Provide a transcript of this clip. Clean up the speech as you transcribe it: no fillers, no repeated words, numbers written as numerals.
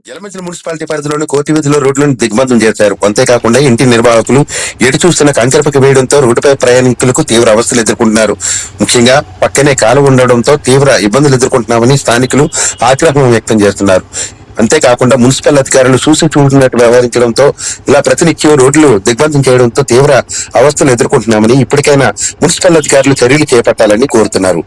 Yalamanchili municipality పరిధిలోని కోతి వీధిలో రోడ్లను దిగ్బంధం చేశారు. అంతేకాకుండా ఇంటి నిర్వాహకులు ఎటు చూస్తున్న కంకరపకి వేయడంతో రోడ్డుపై ప్రయాణికులకు తీవ్ర అవస్థలు ఎదుర్కొంటున్నారు. ముఖ్యంగా పక్కనే కాలువ ఉండడంతో తీవ్ర ఇబ్బందులు ఎదుర్కొంటున్నామని స్థానికులు ఆగ్రహం వ్యక్తం చేస్తున్నారు. అంతేకాకుండా మున్సిపల్ అధికారులు చూసి చూడనట్టు వ్యవహరించడంతో ఇలా ప్రతినిత్యం రోడ్లు దిగ్బంధం చేయడంతో తీవ్ర అవస్థలు ఎదుర్కొంటున్నామని, ఇప్పటికైనా మున్సిపల్ అధికారులు చర్యలు చేపట్టాలని కోరుతున్నారు.